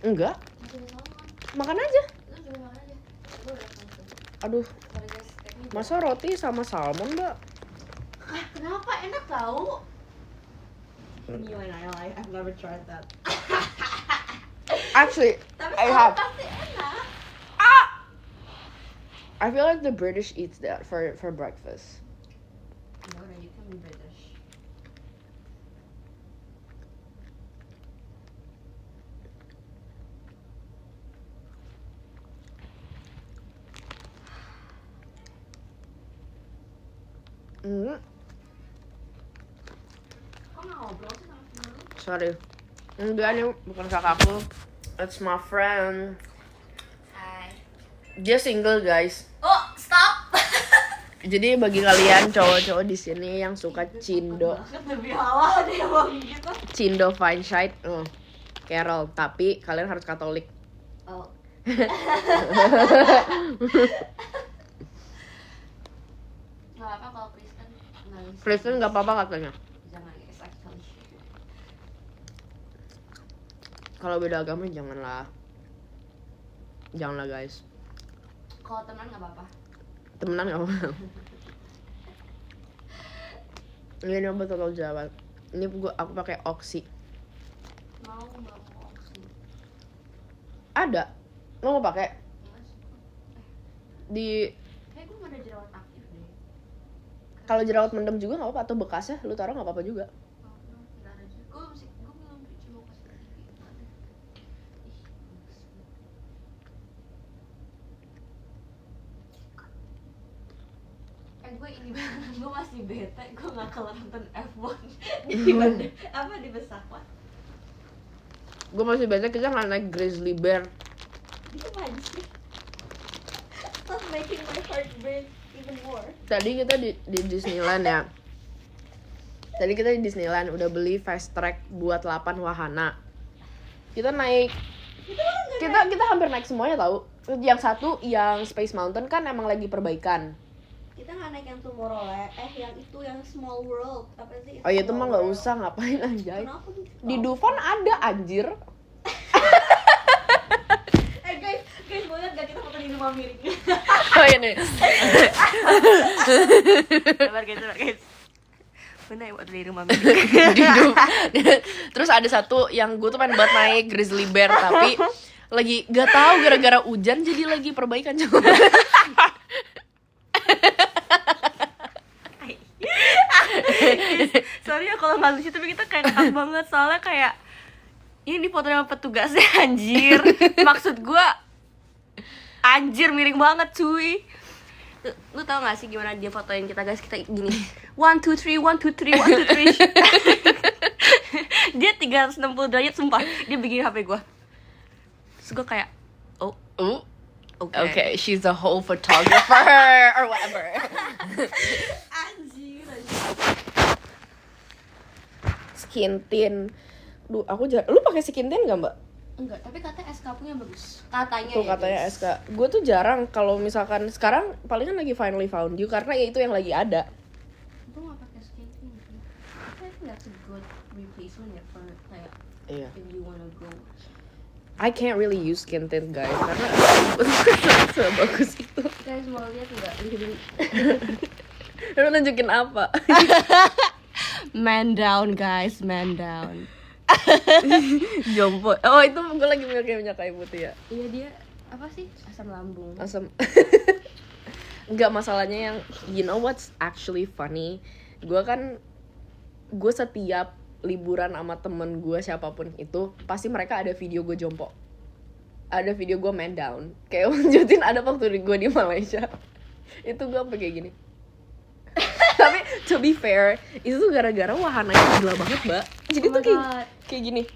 Enggak. Masih ada salmon. Makan aja. Lu juga makan aja. Gue udah langsung. Aduh, Sorry guys, steaknya masa roti sama salmon, Mbak? kenapa enak tau? You and I've never tried that. Actually, Tapi I salmon have. pasti enak. I feel like the British eats that for breakfast. No, you can be British. Hmm, Kok nggak ngobrol sih sama temen lu? sorry. Enggak, nih bukan kakakku. It's my friend. Hai. Dia single, guys. Oh, stop. Jadi bagi kalian cowok-cowok di sini yang suka Cindo, Lebih halal deh emang gitu. Cindo Feinscheid, Carol, tapi kalian harus Katolik. Oh. Nggak apa kalau Kristen nangis. Kristen nggak apa-apa katanya. Jangan guys, actually. Kalau beda agama janganlah. Janganlah, guys. Kalau teman nggak apa-apa. Temenan nggak apa-apa. Ini nyoba total jawab. Ini aku pakai Oxy. Mau nggak mau opsi? Ada. Lo mau pakai Enggak sih. di Kayak gue nggak ada jerawat aktif deh. kalau jerawat mendem juga nggak apa-apa, atau bekasnya lu taruh nggak apa-apa juga. Oh, nggak ada juga. Gue belum cuci muka sendiri. Nggak ada. Ih, bagus. Gue ini banget, gue masih bete, gue gak kelar nonton F1 di pesawat. Gue masih biasa kita nggak naik Grizzly Bear. Itu apa sih? Stop making my heart break even more. Tadi kita di Disneyland ya. Tadi kita di Disneyland udah beli fast track buat 8 wahana. Kita naik kita hampir naik semuanya tahu. Yang satu yang Space Mountain kan emang lagi perbaikan. Kita nggak naik yang Tomorrowland, yang itu yang Small World apa sih? Oh iya, itu mah nggak usah, ngapain anjay. Kenapa gitu? Di Dufan ada anjir. Guys, mau lihat gak kita foto di rumah miring? Oh ini. Sabar guys. Bener buat di rumah miring. Terus ada satu yang gue tuh pengen buat naik Grizzly Bear, tapi lagi gak tahu gara-gara hujan jadi lagi perbaikan juga. Sorry ya kalau nggak lucu, tapi kita kayak ngakak banget soalnya kayak ini foto sama petugasnya anjir. Maksud gue anjir miring banget cuy. Lu tau gak sih gimana dia fotoin kita guys? Kita gini 1, 2, 3, 1, 2, 3, 1, 2, 3. Dia 360 derajat sumpah. Dia bikin HP gue. Terus gue kayak Okay, she's a whole photographer or whatever. Anjir. Skin tint. Duh, lu pakai skin tint enggak, Mbak? Enggak, tapi katanya SK punya bagus. Katanya Tuh ya, katanya guys. SK. Gue tuh jarang kalau misalkan sekarang palingan lagi Finally Found You karena ya itu yang lagi ada. Gue gak pakai skin tint. I think that's a good replacement ya for kayak Iya. if you wanna go. I can't really use skin tint, guys, karena sebagus itu. Guys mau lihat nggak? Lu nunjukin apa? Man down guys, man down. Jompo. Oh, itu gue lagi pakai minyak kayu putih ya. Iya dia apa sih? Asam lambung. Asam. Enggak, masalahnya yang you know what's actually funny? Gue setiap liburan sama temen gue siapapun itu pasti mereka ada video gue jompo, ada video gue man down, kayak lanjutin ada waktu gue di Malaysia itu gue sampai kayak gini. Tapi to be fair itu tuh gara-gara wahananya gila banget, Mbak. Jadi tuh kayak gini.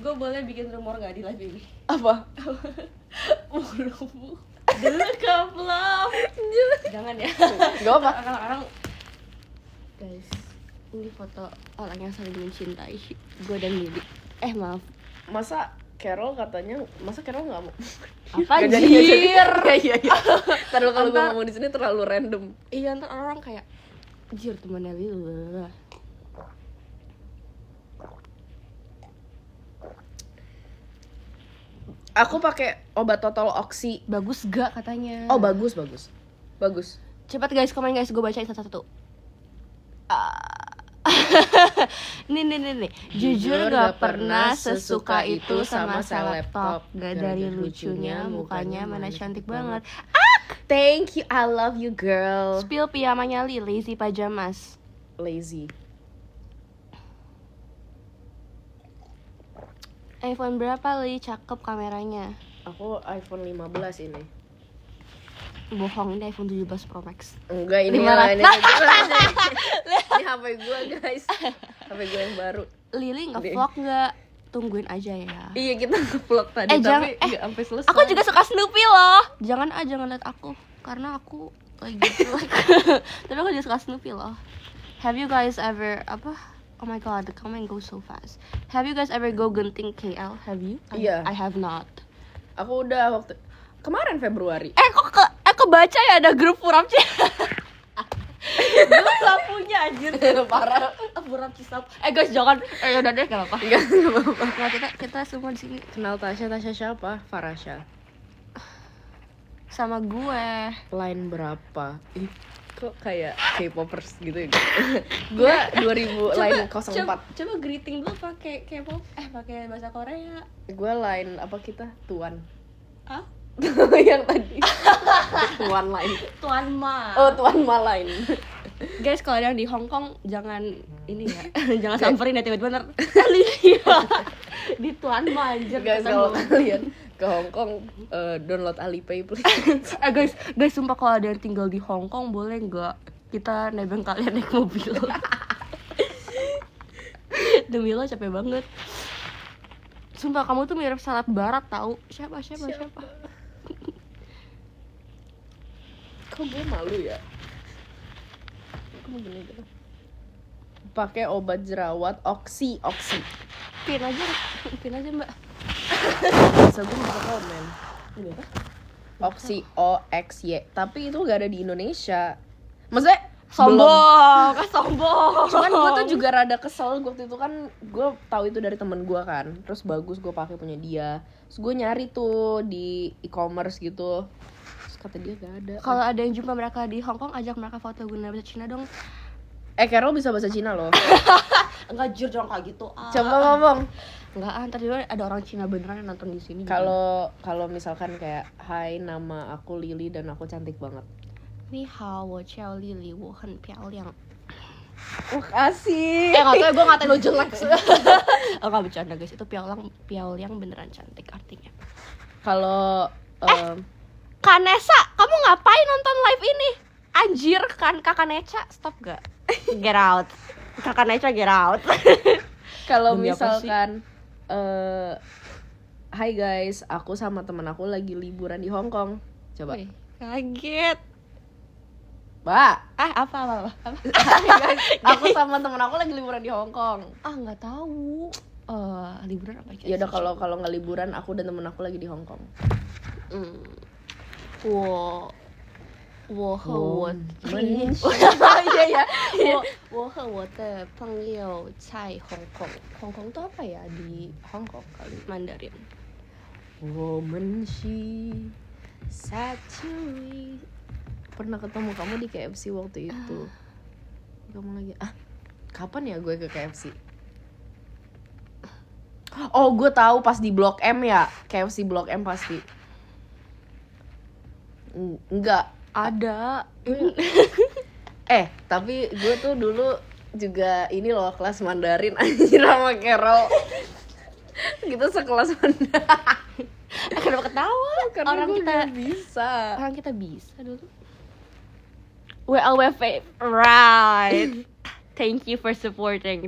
Gue boleh bikin rumor gak di live ini? Apa? Mulu Delekap love. Jangan ya. Gak apa. Orang-orang guys, ini foto orang yang saling mencintai, gue dan Lily. Maaf. Masa Carol nggak mau? Apa Nggak anjir? Iya. Terlalu kalau gue ngomong di sini terlalu random. Iya, ntar orang kayak anjir temannya Lily. Aku pakai obat total oksi. Bagus gak katanya? Oh, bagus. Cepat guys, komen guys, gue bacain satu-satu. Nih. Jujur gak pernah sesuka itu sama seleb-top. Gak dari lucunya, mukanya mana cantik banget. Thank you, I love you girl. Spill piyamanya Li, lazy pajamas. Lazy. iPhone berapa Li? Cakep kameranya. Aku iPhone 15 ini. Bohong, ini iPhone 17 Pro Max. Enggak, ini 500. Ini HP gue guys. HP gue yang baru. Lili nge-vlog nggak? Tungguin aja ya. Iya, kita nge-vlog tadi tapi nggak sampai selesai. Aku juga suka Snoopy loh. Jangan lihat aku, karena aku lagi jelek. Tapi aku juga suka Snoopy loh. Have you guys ever Oh my god, the comment goes so fast. Have you guys ever go Genting KL? Have you? Iya. I have not. Aku udah waktu kemarin Februari. Kebaca ya ada grup Purapci. Gue gak punya anjir. Parah. Purapci stop. Guys jangan. Udah deh gak apa-apa. Enggak apa-apa. Nah, kita semua di sini Kenal Tasya siapa? Farasha. sama gue. Line berapa? Ih, kok kayak K-popers gitu ya? Gue 2000 line 04. Coba greeting dulu pakai K-pop. Pakai bahasa Korea. Gue line apa kita? Tuan. Ah? Yang tadi. Tuan line. Tuan Ma. Oh, Tuan Ma line. Guys, kalau ada yang di Hong Kong jangan ini ya. Jangan samperin ya tiba-tiba ntar Lilia. Di Tuan Ma anjir. Guys, kalau kalian ke Hong Kong download Alipay please. Guys, sumpah kalau ada yang tinggal di Hong Kong boleh nggak kita nebeng kalian naik mobil? Demi lo capek banget. Sumpah kamu tuh mirip salad barat tahu. Siapa? Kok gue malu ya? Kamu gini gitu. Pakai obat jerawat oksi. Pin aja mbak. Bisa gue bisa komen. Ini apa? Oksi OXY. Tapi itu gak ada di Indonesia. Maksudnya Sombong. Cuman gue tuh juga rada kesel waktu itu kan gue tahu itu dari temen gue kan. Terus bagus gue pakai punya dia. Terus gue nyari tuh di e-commerce gitu. Terus kata dia gak ada. Kalau ada yang jumpa mereka di Hong Kong, ajak mereka foto guna bahasa Cina dong. Carol bisa bahasa Cina loh. Enggak jujur dong kayak gitu. Coba ngomong. Enggak, ntar juga ada orang Cina beneran yang nonton di sini. Kalau misalkan kayak hai, nama aku Lily dan aku cantik banget. 你好，我叫丽丽，我很漂亮。 Makasih. Nggak tahu, gue ngatain lo jelek. Oh nggak bercanda guys, itu piauliang beneran cantik artinya. Kalau Kanesa, kamu ngapain nonton live ini? Anjir, kan Kakak Neca, stop gak? Get out. Kakak Neca get out. kalau Demi apa misalkan hai guys, aku sama temen aku lagi liburan di Hong Kong. Coba. Wih, kaget. Mbak. Apa? Hai guys, aku sama temen aku lagi liburan di Hong Kong. Nggak tahu. Liburan apa Ya udah, kalau nggak liburan, aku dan temen aku lagi di Hong Kong. 我和我Iya ya. 我和我的朋友在 Hong Kong. Hong Kong itu apa ya di Hong Kong kali. Mandarin? 我们是satu. Pernah ketemu kamu di KFC waktu itu. Kamu lagi kapan ya gue ke KFC? Oh, gue tahu pas di Blok M ya. KFC Blok M pasti. Enggak Ada. Tapi gue tuh dulu juga ini loh, kelas Mandarin anjir sama Carol. Kita sekelas Mandarin. Kenapa ketawa? Karena orang gue kita gak bisa. Orang kita bisa dulu. WLWF right. Thank you for supporting.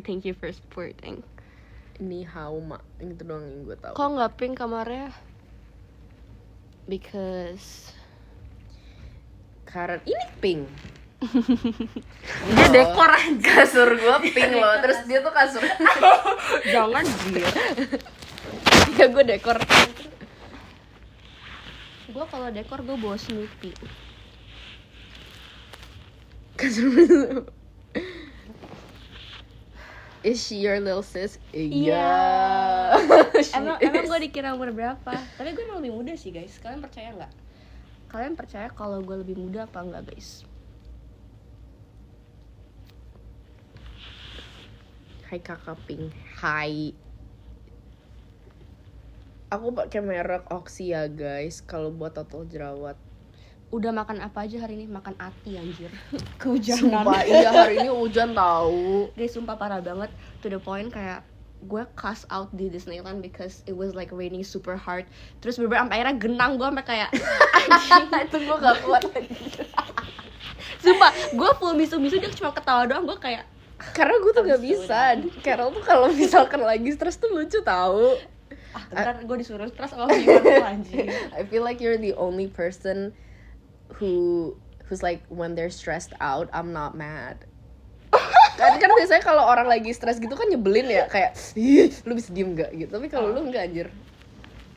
Ini Hauma, itu doang yang gue tahu. Kok nggak pink kamarnya? Because Karena ini pink. Dia dekor kasur gue pink loh. Terus dia tuh kasur. jangan dia. Ya gue dekor. Gue kalau dekor gue bawa Snoopy. Kasur. Is she your little sis? Iya. She emang is. gue dikira umur berapa? Tapi gue emang lebih muda sih guys. Kalian percaya nggak? Kalian percaya kalau gue lebih muda apa enggak guys? Hai kakak Pink. Hai. Aku pakai merek Oxy ya guys. Kalau buat total jerawat. Udah makan apa aja hari ini? Makan ati anjir. Sumpah iya hari ini hujan tahu. Guys sumpah parah banget. To the point kayak gue cast out di Disneyland because it was like raining super hard. Terus beberapa sampai akhirnya genang gue sampai kayak Itu gue gak kuat lagi. sumpah gue full bisu-bisu dia cuma ketawa doang gue kayak Karena gue tuh gak bisa. Carol tuh kalau misalkan lagi stres tuh lucu tahu. bentar gue disuruh stres sama viewer anjir. I feel like you're the only person who's like when they're stressed out, I'm not mad. kan biasanya kalau orang lagi stres gitu kan nyebelin ya kayak ih lu bisa diem gak gitu, tapi kalau lu enggak anjir.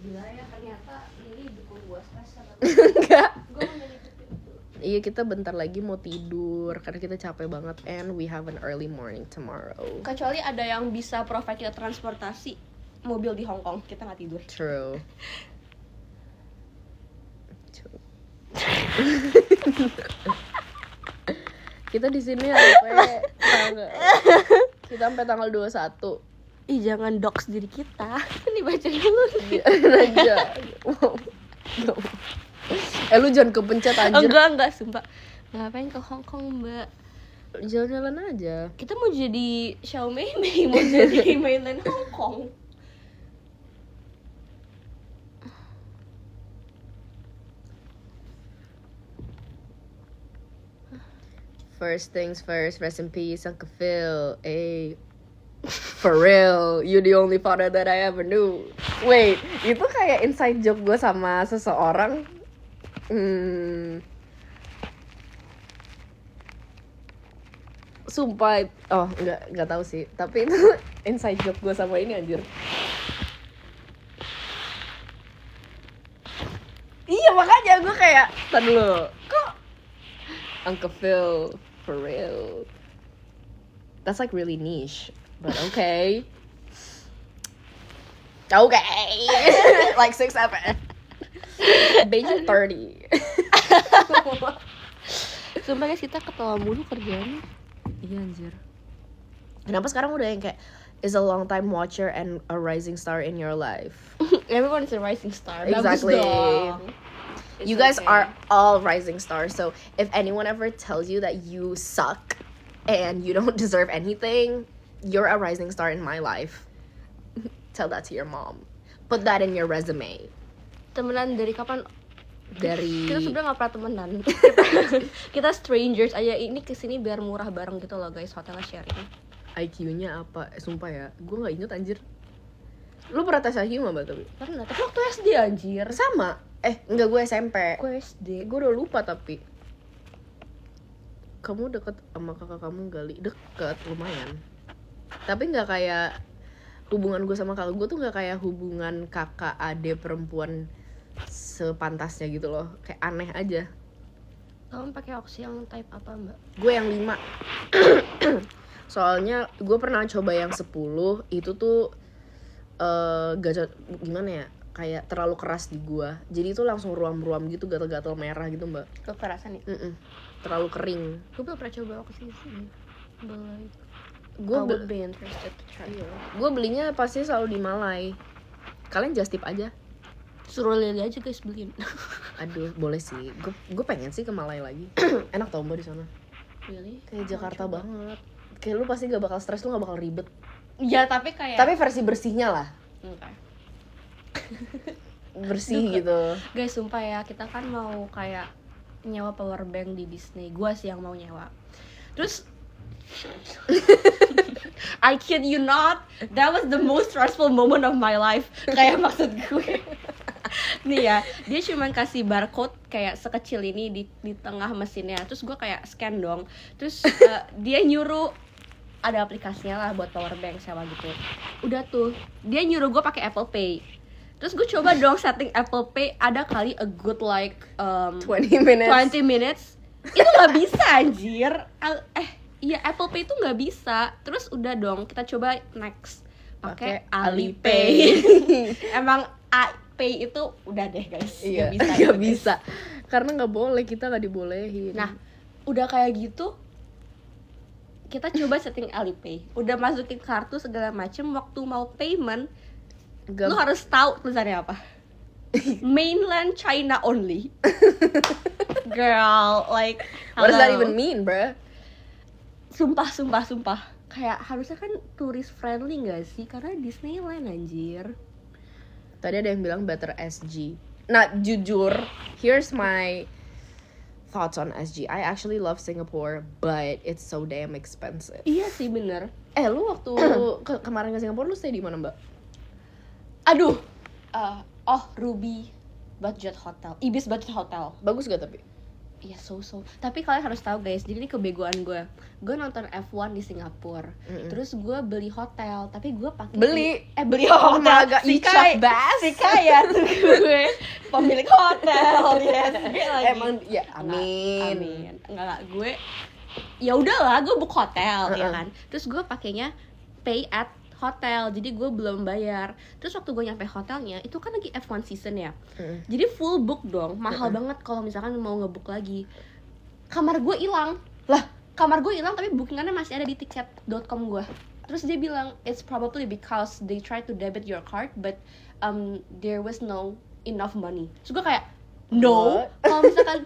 Gila ya ternyata ini dukung gue stres sama Enggak. gue mengikuti itu. Iya kita bentar lagi mau tidur karena kita capek banget and we have an early morning tomorrow. Kecuali ada yang bisa provide kita transportasi mobil di Hong Kong, kita nggak tidur. True. Kita di sini sampai tanggal 21. Ih jangan dox diri kita. Ini baca dulu. Aja. Lu jangan kepencet anjir. Enggak sumpah. Ngapain ke Hong Kong mbak? Jalan-jalan aja. Kita mau jadi Xiaomei Mei, mau jadi mainland Hong Kong. First things first, rest in peace, Uncle Phil. Hey, for real, you the only father that I ever knew. Wait, itu kayak inside joke gue sama seseorang. Sumpah, oh nggak tahu sih. Tapi itu inside joke gue sama ini anjir. Iya makanya gue kayak, tar dulu, kok Uncle Phil, for real. That's like really niche, but okay. Okay. Like 6'7". Beijing 30. Sumpah guys kita ketawa mulu kerjaannya. Iya anjir. Kenapa sekarang udah yang kayak is a long time watcher and a rising star in your life? Everyone is a rising star. Exactly. Bagus dong. You guys are all rising stars. So if anyone ever tells you that you suck and you don't deserve anything, you're a rising star in my life. Tell that to your mom. Put that in your resume. Temenan dari kapan? Dari Kita sebenarnya nggak pernah temenan. Kita strangers aja. Ini kesini biar murah bareng gitu loh guys. Hotelnya sharing. IQ-nya apa? Sumpah ya, gue nggak inget anjir. Lu pernah tes IQ nggak tapi? Pernah. Tapi waktu SD anjir. Sama. Enggak, gue SMP. Gue SD. Gue udah lupa tapi. Kamu deket sama kakak kamu Gali? Deket, lumayan. Tapi nggak kayak hubungan gue sama kakak gue tuh nggak kayak hubungan kakak ade perempuan sepantasnya gitu loh. Kayak aneh aja. Kamu pakai Oxy yang type apa mbak? Gue yang 5. Soalnya gue pernah coba yang 10. Itu tuh gak gimana ya, kayak terlalu keras di gue. Jadi itu langsung ruam-ruam gitu, gatal-gatal merah gitu mbak. Kekerasan ya? Terlalu kering. Gue belum pernah coba Oxy sih. Boleh. Gue would be interested to try. Gue belinya pasti selalu di Malai. Kalian just tip aja. Suruh Lily aja guys beliin. Aduh, boleh sih. Gue pengen sih ke Malai lagi. Enak tau mbak di sana. Really? Kayak Jakarta banget. Kayak lu pasti gak bakal stres, lu gak bakal ribet. Ya tapi kayak. Tapi versi bersihnya lah. Okay. Bersih gitu. Guys sumpah ya, kita kan mau kayak nyewa power bank di Disney. Gua sih yang mau nyewa. Terus I kid you not, that was the most stressful moment of my life. Kayak maksud gue nih ya, dia cuma kasih barcode kayak sekecil ini di tengah mesinnya. Terus gue kayak scan dong. Terus dia nyuruh ada aplikasinya lah buat power bank sewa gitu. Udah tuh, dia nyuruh gue pakai Apple Pay. Terus gue coba dong setting Apple Pay, ada kali a good like 20 minutes. Itu nggak bisa anjir. Iya, Apple Pay tuh nggak bisa. Terus udah dong, kita coba next pakai Pakai Alipay. Emang Pay itu udah deh guys, Iya, nggak bisa. nggak bisa. Karena nggak boleh, kita nggak dibolehin. Nah, udah kayak gitu, kita coba setting Alipay. Udah masukin kartu segala macem, waktu mau payment, lu harus tahu tulisannya apa. Mainland China only. Girl, like what does that hello. even mean, bruh? Sumpah. Kayak harusnya kan tourist friendly gak sih? Karena Disneyland anjir. Tadi ada yang bilang better SG. Nah, jujur, here's my thoughts on SG. I actually love Singapore, but it's so damn expensive. Iya sih bener. Lu waktu kemarin ke Singapura lu stay di mana, Mbak? Aduh. Ruby Budget Hotel. Ibis Budget Hotel. Bagus gak tapi? Iya so. Tapi kalian harus tahu guys, jadi ini kebegoan gue. Gue nonton F1 di Singapura. Terus gue beli hotel, tapi gue pakai beli Oh hotel. my God, you Chuck Bass. Si kaya tuh gue pemilik hotel. Yes. Emang ya amin. Enggak gue. Ya udahlah, gue book hotel ya kan. Terus gue pakainya pay at hotel, jadi gue belum bayar. Terus waktu gue nyampe hotelnya, itu kan lagi F1 season ya. Jadi full book dong, mahal banget kalau misalkan mau ngebook lagi. Kamar gue hilang. Kamar gue hilang tapi bookingannya masih ada di tiket.com gue. Terus dia bilang it's probably because they try to debit your card but there was no enough money. Terus gue kayak no, kalau misalkan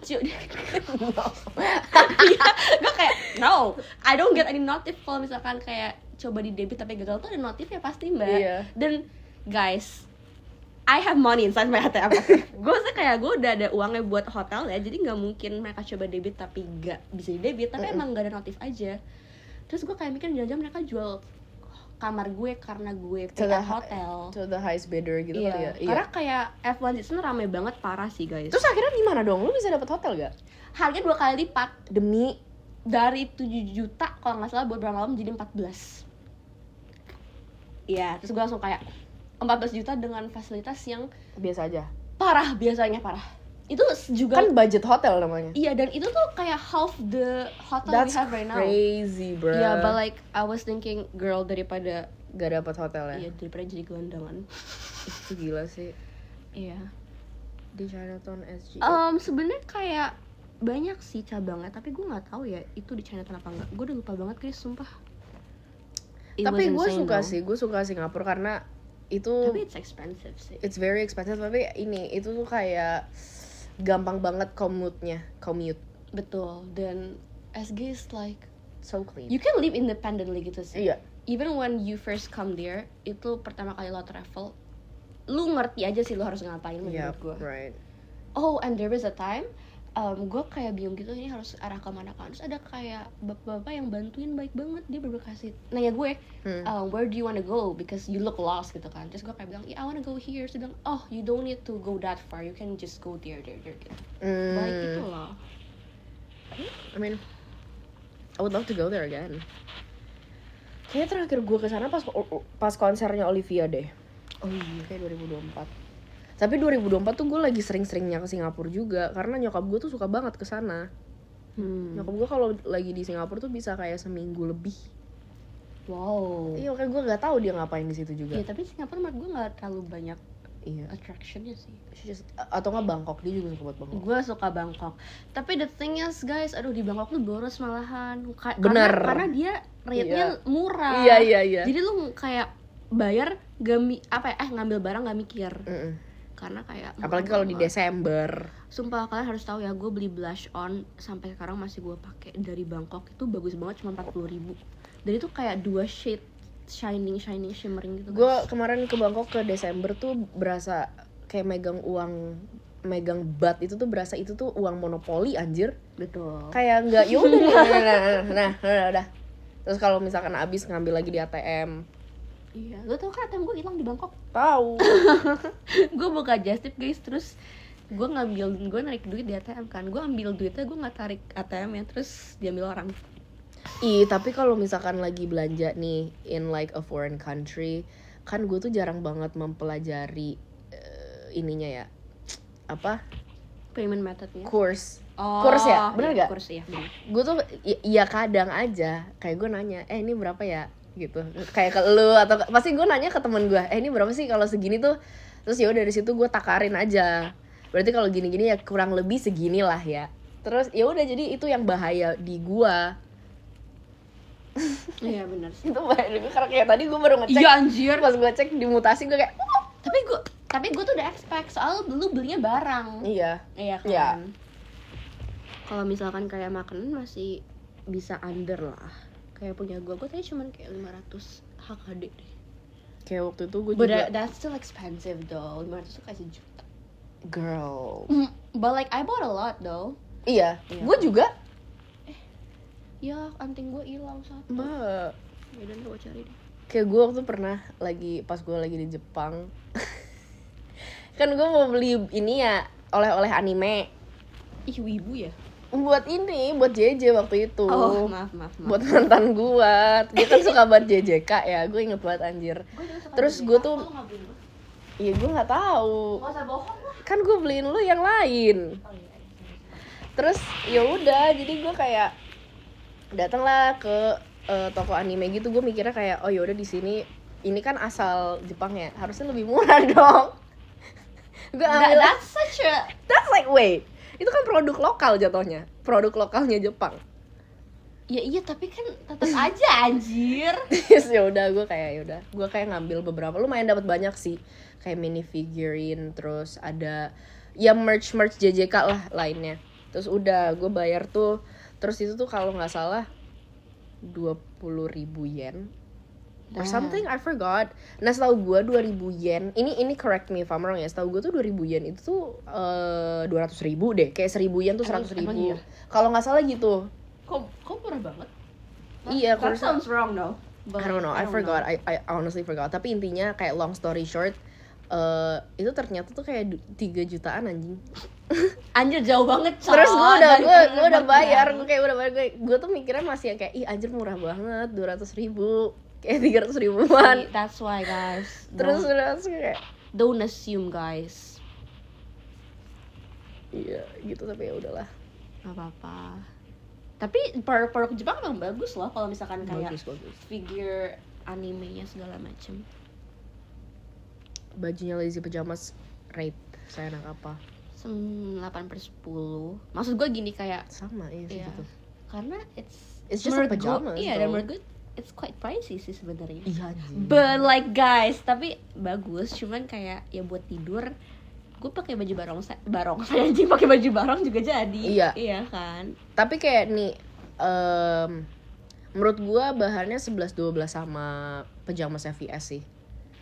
gue kayak no, I don't get any notif kalau misalkan kayak coba di debit tapi gagal tuh ada notif ya pasti mbak. Iya. Dan guys, I have money inside my ATM. Gue sih kayak gue udah ada uangnya buat hotel ya, jadi nggak mungkin mereka coba debit tapi nggak bisa di debit, tapi emang nggak ada notif aja. Terus gue kayak mikir jangan-jangan mereka jual kamar gue karena gue pindah hotel to the highest bidder gitu iya. kali ya. Karena kayak F1 season rame banget parah sih guys. Terus akhirnya gimana dong? Lu bisa dapat hotel gak? Harganya 2 kali lipat Demi dari 7 juta kalau nggak salah buat berapa malam jadi 14. Iya, terus gue langsung kayak 14 juta dengan fasilitas yang biasa aja. biasanya parah. Itu juga Kan budget hotel namanya. iya, dan itu tuh kayak half the hotel That's we have right now. crazy, bro. Yeah, but like I was thinking, girl, daripada gak dapat hotel ya? iya daripada jadi gelandangan. Itu gila sih. Iya. Di Chinatown SG. Sebenarnya kayak banyak sih cabangnya, tapi gue nggak tahu ya itu di Chinatown apa enggak. Gue udah lupa banget guys, sumpah. Tapi gue suka Singapura karena itu. Tapi it's expensive sih. It's very expensive, tapi itu tuh kayak gampang banget commute. Betul, dan SG is like So clean. you can live independently gitu sih. Iya. Even when you first come there, itu pertama kali lo travel, lu ngerti aja sih lo harus ngapain menurut gue. Right. Oh, and there was a time, gue kayak bingung gitu ini harus arah kemana kan. Terus ada kayak bapak-bapak yang bantuin baik banget, dia berkasih nanya gue, where do you wanna go because you look lost gitu kan. Terus gue kayak bilang, I wanna go here. Terus dia bilang, oh you don't need to go that far, you can just go there gitu. Baik gitu loh. I mean, I would love to go there again. Kayaknya terakhir gue kesana pas konsernya Olivia deh. Oh iya. Kayak 2024. Tapi 2024 tuh gue lagi sering-seringnya ke Singapura juga karena nyokap gue tuh suka banget ke sana. Nyokap gue kalau lagi di Singapura tuh bisa kayak seminggu lebih. Wow. Iya, kayak gue nggak tahu dia ngapain di situ juga. Iya, tapi Singapura menurut gue nggak terlalu banyak Iya. attractionnya sih. Atau nggak Bangkok, dia juga suka buat Bangkok. Gue suka Bangkok. Tapi the thing is guys, aduh di Bangkok tuh boros malahan. Bener. Karena dia rate-nya murah. Iya. Jadi lu kayak bayar ngambil barang gak mikir. Karena kayak apalagi kalau di Desember. Sumpah kalian harus tahu ya, gue beli blush on sampai sekarang masih gue pakai dari Bangkok, itu bagus banget, cuma 40.000. Dan itu kayak 2 shade shining shimmering gitu. Gue kemarin ke Bangkok ke Desember tuh berasa kayak megang bat itu tuh berasa itu tuh uang monopoli anjir. Betul. Kayak nggak yaudah nah udah. Terus kalau misalkan abis ngambil lagi di ATM. Iya, lo tau kan ATM gue hilang di Bangkok? Tahu. Gue buka just tip guys, terus gue narik duit di ATM kan. Gue ambil duitnya, gue nggak tarik ATM ya, terus diambil orang. Tapi kalau misalkan lagi belanja nih in like a foreign country, kan gue tuh jarang banget mempelajari ininya ya, apa? Payment methodnya. Course Kurs ya? Bener nggak? Kurs ya, bener. Gue tuh iya kadang aja kayak gue nanya ini berapa ya gitu, kayak ke lu atau pasti gue nanya ke temen gue ini berapa sih kalau segini tuh, terus ya udah dari situ gue takarin aja, berarti kalau gini-gini ya kurang lebih segini lah ya, terus ya udah jadi itu yang bahaya di gue. Iya bener sih. Itu bahaya di gue karena kayak tadi gue baru ngecek, Iya anjir. pas gue cek di Mutasi gue kayak Tapi gue tuh udah expect soal dulu belinya barang. iya Iya kan. Iya. Kalau misalkan kayak makanan masih bisa under lah. Kayak punya gue tadi cuman kayak 500 HKD deh. kayak waktu itu gue But juga that's still expensive though. 500 tuh kayak sejuta. girl. But like I bought a lot though. Iya, Iya. gue juga. Ya anting gue hilang satu. Mbak, Ya udah gue cari deh. kayak gue waktu pernah pas gue lagi di Jepang kan gue mau beli ini ya oleh-oleh anime Ih wibu ya. buat JJ waktu itu. Oh maaf. Buat mantan gue, dia kan suka banget JJK ya, gue inget banget anjir. Terus gue tuh iya gue nggak tahu, Gak usah bohong lah. kan gue beliin lu yang lain. Oh iya. Terus ya udah jadi gue kayak datanglah ke toko anime gitu, gue mikirnya kayak oh yaudah di sini ini kan asal Jepang ya, harusnya lebih murah dong. Gue ambil that's like wait, itu kan produk lokal jatuhnya, produk lokalnya Jepang. Ya iya tapi kan tetap aja anjir. Yes, ya udah gue kayak ngambil beberapa, lumayan dapat banyak sih, kayak mini figurine, terus ada ya merch JJK lah lainnya. Terus udah gue bayar tuh, terus itu tuh kalau nggak salah 20.000 yen or something, I forgot. Nah setahu gue 2.000 yen, ini correct me if I'm wrong ya, setahu gue tuh 2.000 yen itu tuh 200.000 deh, kayak 1.000 yen tuh 100.000 iya? kalau nggak salah gitu. Kok murah banget? Iya, That sounds wrong though. I don't know, I forgot. I honestly forgot. Tapi intinya kayak long story short, itu ternyata tuh kayak 3 jutaan anjing. Anjir jauh banget. Terus gue udah bayar, gue tuh mikirnya masih yang kayak ih anjir murah banget, 200.000, kayak 300.000-an. That's why guys. Terus kayak Don't assume guys. iya gitu, tapi ya udahlah. Gak apa-apa. Tapi produk Jepang emang bagus loh kalau misalkan kayak Bagus. figure animenya segala macem. Bajunya Lazy Pajamas rate saya enak apa? 8/10. Maksud gue gini kayak Sama ya iya, gitu. karena It's just a menurut pajamas. Iya, dan menurut gue it's quite pricey sih sebenarnya. Iya anjing. But like guys, tapi bagus, cuman kayak ya buat tidur gue pakai baju barong anjing, pakai baju barong juga jadi. Iya kan. Tapi kayak nih menurut gua bahannya 11-12 sama pajamasnya VS sih.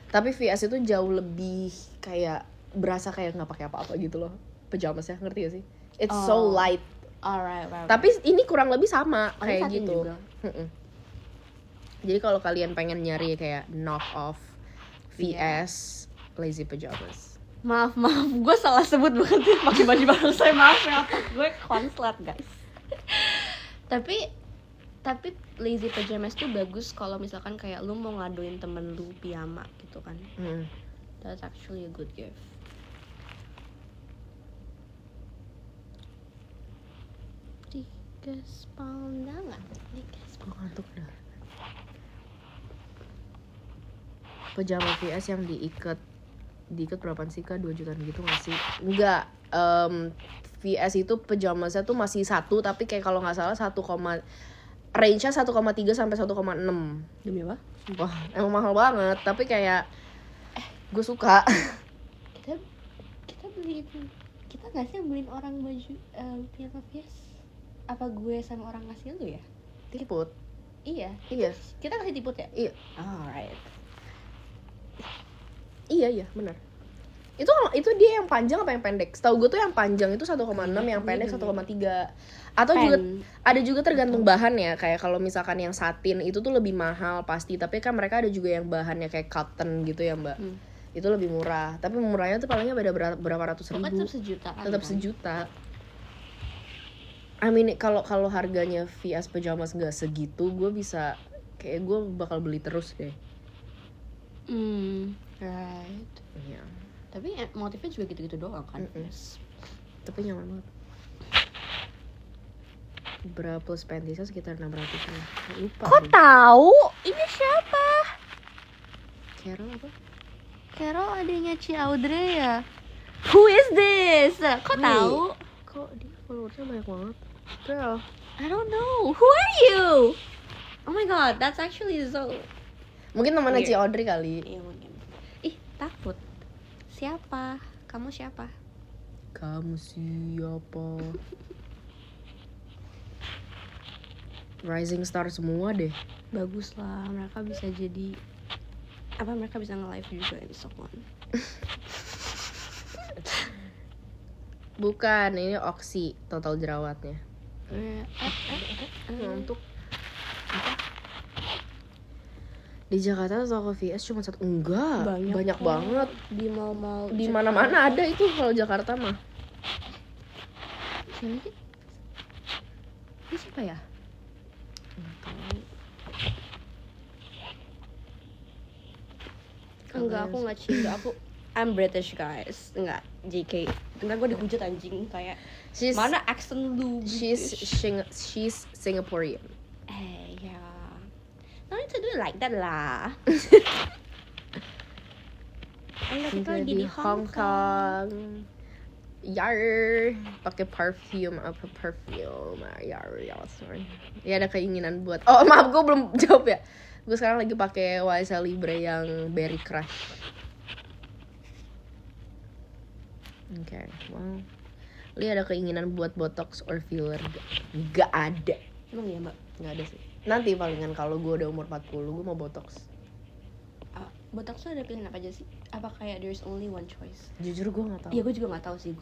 Tapi VS itu jauh lebih kayak berasa kayak nggak pakai apa-apa gitu loh pajamasnya, ngerti gak sih? It's so light. Alright. Tapi ini kurang lebih sama kayak satin gitu. juga. Jadi kalau kalian pengen nyari kayak knock off VS Lazy Pajamas. Maaf, gue salah sebut bukan sih pakai baju barong saya, maaf ya, gue konslet guys. tapi Lazy Pajamas tuh bagus kalau misalkan kayak lu mau ngaduin temen lu piyama gitu kan. That's actually a good gift. Tigas pandangan. Gue ngantuk dah. Pajama VS yang diikat berapaan sih kak? 2 jutaan gitu gak sih? Enggak, VS itu pajamasnya tuh masih 1, tapi kayak kalau gak salah range-nya 1,3 sampai 1,6. Demi apa? Wah emang mahal banget, tapi kayak gue suka. kita beliin, kita nggak sih beliin orang baju piyama VS? Apa gue sama orang ngasih lu ya? Tiput. Iya. Kita kasih tiput ya? Iya. Alright. Iya benar. Itu dia yang panjang apa yang pendek? Setahu gue tuh yang panjang itu 1,6, yang pendek 1,3. Atau juga ada juga tergantung bahan ya. Kayak kalau misalkan yang satin itu tuh lebih mahal pasti, tapi kan mereka ada juga yang bahannya kayak cotton gitu ya, Mbak. Itu lebih murah. Tapi murahnya tuh palingnya beda berapa ratus ribu. Tetap sejutaan. Tetap sejuta. I mean kalau harganya VS Pajamas nggak segitu, gue bisa kayak gue bakal beli terus deh. Right. Iya. Tapi motifnya juga gitu-gitu doang kan. Tapi nyaman banget. Bra plus pantiesnya sekitar 600-an. Lupa. Kok gue. tahu? Ini siapa? Carol apa? Carol adanya Ci Audrey ya. Who is this? Kok Wait. tahu? Kok dia followersnya banyak banget? Girl. I don't know. Who are you? Oh my god, that's actually so. Mungkin temannya Weird. Ci Audrey kali. Iya mungkin. Ih, takut. Siapa? Kamu siapa? Kamu siapa? Rising star semua deh. Bagus lah, mereka bisa jadi apa, mereka bisa nge-live juga in someone. Bukan, ini Oxy total jerawatnya. Ngantuk. Di Jakarta toko VS cuma satu. Enggak, banyak kok. banget. Di mall-mall Di mana-mana ada itu kalau Jakarta mah. Siapa sih? Ini siapa ya? Enggak, aku nggak cinta. I'm British guys. Enggak, JK. Entar gue dihujat anjing kayak She's mana accent lu she's British? she's Singaporean. Ya. No need to do like that lah. Ayo kita lagi di Hong Kong. Yar, pakai perfume apa perfume? Yar, sorry. Ya ada keinginan buat. Oh maaf, gue belum jawab ya. Gue sekarang lagi pakai YSL Libre yang Berry Crush. Oke, wow. Li ada keinginan buat botox or filler? Gak ada. Emang ya mbak? Gak ada sih. Nanti palingan kalau gue udah umur 40 gue mau botox. Botox tuh ada pilihan apa aja sih? Apa kayak there's only one choice? Jujur gue nggak tahu. Iya gue juga nggak tahu sih.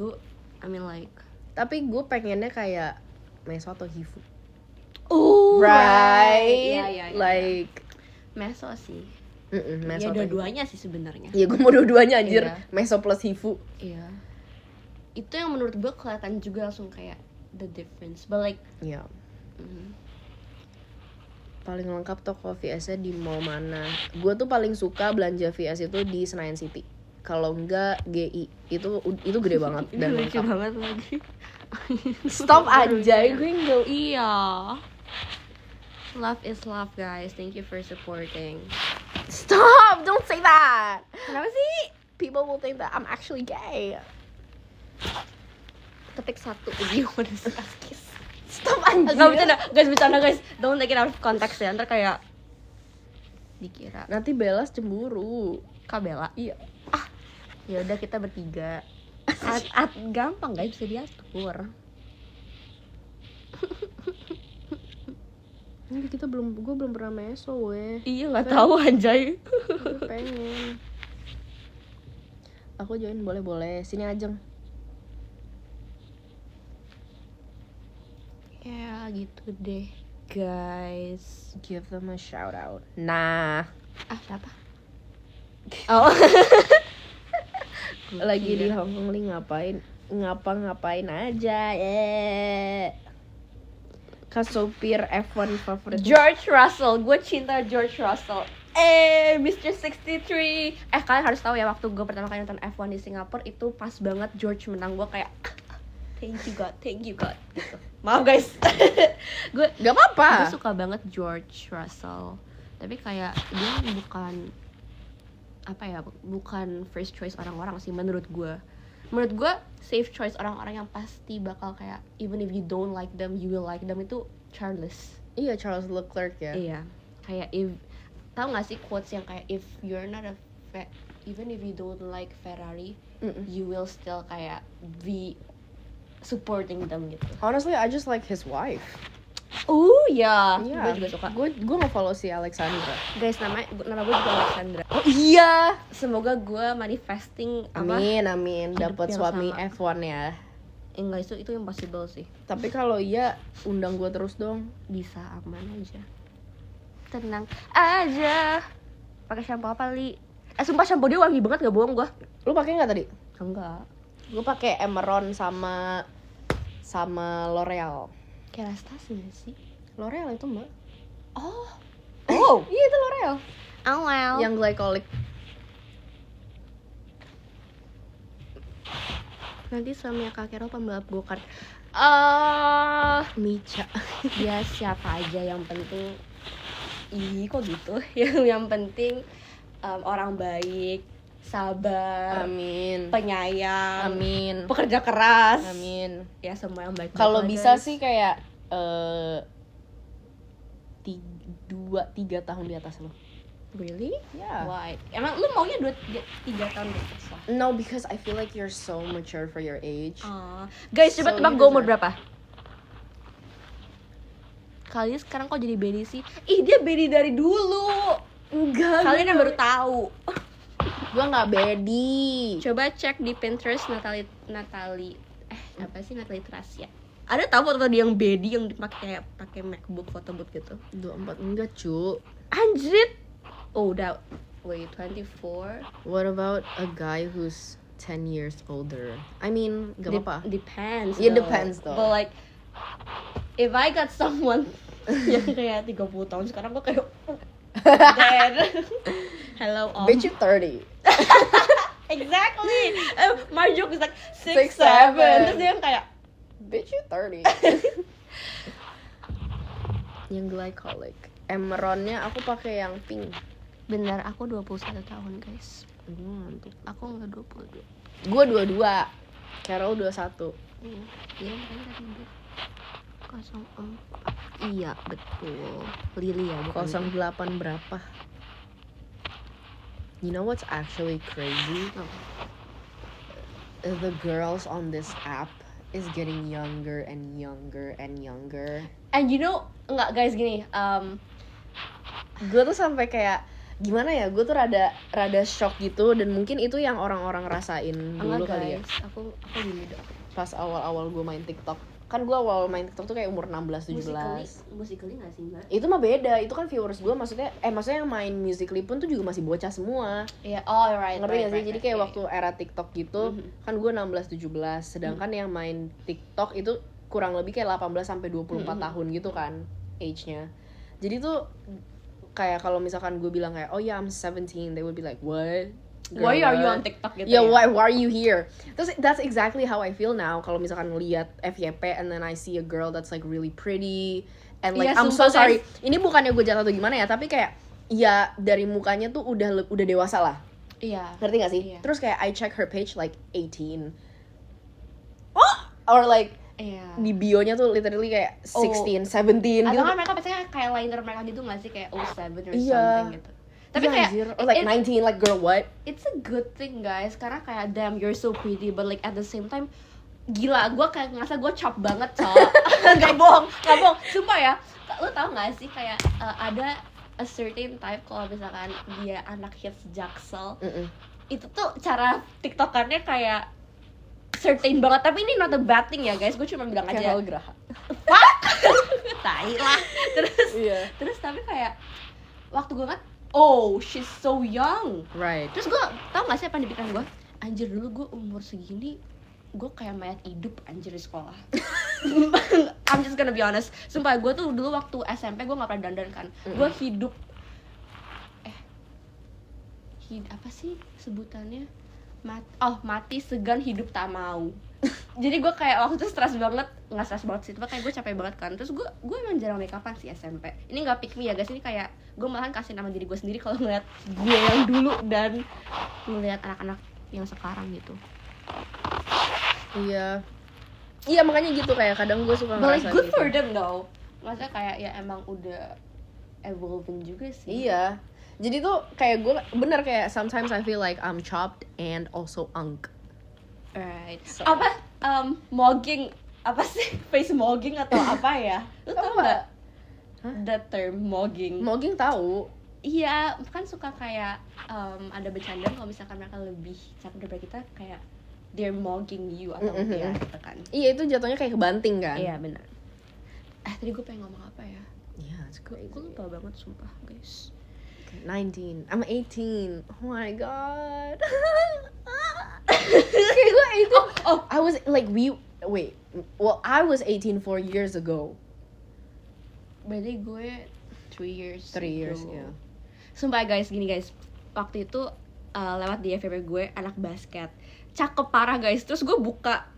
I mean like. Tapi gue pengennya kayak meso atau hifu. Oh Right? Iya. Like Meso sih. meso Ya atau dua-duanya sih sebenarnya. hifu. Iya gue mau dua-duanya anjir. Iya. Meso plus hifu. Iya. Itu yang menurut gue kelihatan juga langsung kayak the difference. But like. Iya. Paling lengkap toko VS-nya di mall mana? Gue tuh paling suka belanja VS itu di Senayan City. Kalau enggak GI itu gede banget dan Ini lucu lengkap. banget lagi. Stop aja, gue enggak. Iya. Love is love guys. Thank you for supporting. Stop, don't say that. Kenapa sih? People will think that I'm actually gay. Ketik satu you wanna kiss. Stop anjir. Gak bercanda guys. Don't take it out of context ya. Ntar kayak dikira Nanti Belas cemburu. Kak Bella. Iya. Ya udah kita bertiga. Gampang guys, bisa diatur. Gue belum pernah meso weh. Iya nggak tahu anjay. Gue pengen. Aku join boleh. Sini Ajeng. Ya gitu deh guys. Give them a shout out. Nah, Siapa? Oh. lagi di Hong Kong Li ngapain aja Kak sopir F1 favorit. George Russell, gue cinta George Russell. Mr. 63. Kalian harus tahu ya, waktu gue pertama kali nonton F1 di Singapura itu pas banget George menang. Gue kayak thank you God gitu. Maaf guys. gue Gak apa-apa. Gue suka banget George Russell. Tapi kayak dia bukan first choice orang-orang sih menurut gue. Menurut gue safe choice orang-orang yang pasti bakal kayak even if you don't like them you will like them itu Charles. Iya, Charles Leclerc ya. Iya. Kayak tahu nggak sih quotes yang kayak if you're not even if you don't like Ferrari you will still kayak be supporting them gitu. Honestly, I just like his wife. Ya, Iya. gue juga suka. Gue nge-follow si Alexandra. Guys, nama gue juga Alexandra. Oh iya. Semoga gue manifesting Amin. Dapat yang suami sama. F1 ya. Enggak, itu impossible sih. Tapi kalau iya, undang gue terus dong. Bisa aman aja. Tenang aja. Pakai shampoo apa, Li? Sumpah shampoo dia wangi banget, gak bohong gue. Lu pakai nggak tadi? Enggak. Gue pakai Emeron sama L'Oreal. Kayak Rastasi gak sih? L'Oreal itu mbak. Oh. Iya itu L'Oreal. Oh well. Yang glycolic. Nanti suaminya Kak Kero pembalap go-kart. Micha. Ya siapa aja, yang penting kok gitu. Yang penting orang baik, sabar, Amin. penyayang, Amin. pekerja keras. Amin. Ya semua yang baik. Kalau bisa sih kayak 2-3 tahun di atas lo. Really? Yeah. Why? Emang lu maunya 2-3 tahun di atas lah? No, because I feel like you're so mature for your age. Guys, coba So tebak you gue umur deserve- berapa? Kalian sekarang kok jadi Bedi sih? Ih, dia Bedi dari dulu. Enggak. Kalian yang baru tahu. Gue nggak bedi. Coba cek di Pinterest Natalie apa sih, Natalie Trasia. Ada tahu foto dia yang Bedi yang dipakai pakai MacBook foto booth gitu. 24 enggak, cu. Anjrit. Oh, udah. Wait, 24. What about a guy who's 10 years older? I mean, gak apa-apa. Depends. Yeah, though. depends though. But like, if I got someone yang kayak 30 tahun sekarang, gue kayak dead. Hello, Om. Bitch, you 30. Exactly. My joke is like 6'7". 6'7". Terus dia yang kayak Bitch, you 30. Yang glycolic. Emeronnya aku pakai yang pink. benar, aku 21 tahun, guys. Ngantuk. Aku enggak 22. Gue 22. Carol 21. Iya, makanya tadi udah 04. Iya, betul. Lily ya, bukan 08 berapa? You know what's actually crazy? Oh. The girls on this app is getting younger and younger and younger. And you know, enggak guys, gini, Gue tuh sampai kayak gimana ya? Gue tuh rada shock gitu, dan mungkin itu yang orang-orang rasain dulu enggak kali ya. guys, aku gini dong. Pas awal-awal gue main TikTok. Kan gue awal main TikTok tuh kayak umur 16-17. Musically nggak sih, Mbak? Itu mah beda, itu kan viewers gue maksudnya yang main Musical.ly pun tuh juga masih bocah semua. Iya, oh right. Ngerti gak sih? Jadi kayak iya. waktu era TikTok gitu, kan gue 16-17, sedangkan yang main TikTok itu kurang lebih kayak 18 sampai 24 tahun gitu kan age-nya. Jadi tuh kayak kalau misalkan gue bilang kayak, oh yeah I'm 17, they would be like, what? Girl, Why are you what? on TikTok gitu? Yeah, why are you here? Terus that's exactly how I feel now. Kalau misalkan lihat FYP and then I see a girl that's like really pretty and like Iya, I'm so sumpah, sorry. guys. Ini bukannya gue jatuh atau gimana ya, tapi kayak ya dari mukanya tuh udah dewasa lah. Iya. Ngerti gak sih? Iya. Terus kayak I check her page like 18. Oh, or like Iya. di bio-nya tuh literally kayak 16, 17 Atau gitu. kan mereka biasanya kayak liner mereka gitu nggak sih, kayak 07 or Iya. something gitu. Tapi Iya, kayak anjir. Or like 19, like girl what? it's a good thing guys, karena kayak damn you're so pretty, but like at the same time gila, gue kayak ngerasa gue chop banget, cowok. Gak bohong, sumpah ya. Lu tau gak sih kayak ada a certain type kalau misalkan dia anak hits Jaksel, itu tuh cara tiktokannya kayak certain banget. Tapi ini not a bad thing ya guys, gue cuma bilang aja Carol Graha. tai lah. Iya. Terus tapi kayak waktu gue kan, oh she's so young. Right. Terus gue tau gak sih apa yang di pikiran gue, anjir dulu gue umur segini gue kayak mayat hidup anjir di sekolah. I'm just gonna be honest, sumpah gue tuh dulu waktu SMP gue gak pernah dandan kan. Gue hidup apa sih sebutannya, mati segan hidup tak mau. Jadi gue kayak waktu itu stres banget, nggak stres banget sih, tapi kayak gue capek banget kan. Terus gue emang jarang make upan sih SMP. Ini nggak pick me ya guys, ini kayak gue malahan kasih nama diri gue sendiri kalau ngeliat gue yang dulu dan ngeliat anak-anak yang sekarang gitu. Iya. Iya, makanya gitu kayak kadang gue suka But like ngerasa good gitu. for them though. Maksudnya kayak ya emang udah evolving juga sih. Iya. Jadi tuh kayak gue bener kayak sometimes I feel like I'm chopped and also unk. Right. So- Apa mogging, apa sih, face mogging atau apa ya? Lu tau nggak? The term mogging. Mogging tahu. Iya, kan suka kayak ada bercanda kalau misalkan mereka lebih cakep daripada kita, kayak they're mogging you atau ya gitu kan. Iya, itu jatuhnya kayak kebanting kan. Iya benar. Tadi gue pengen ngomong apa ya? Iya, it's crazy. Gue lupa banget sumpah guys. 19. I'm 18. Oh my god. Kayak gue 18. I was like I was 18 4 years ago. Berarti gue 3 years. 3 years, ago. yeah. Sumpah guys, gini guys. Waktu itu lewat di FYP gue anak basket. Cakep parah guys. Terus gue buka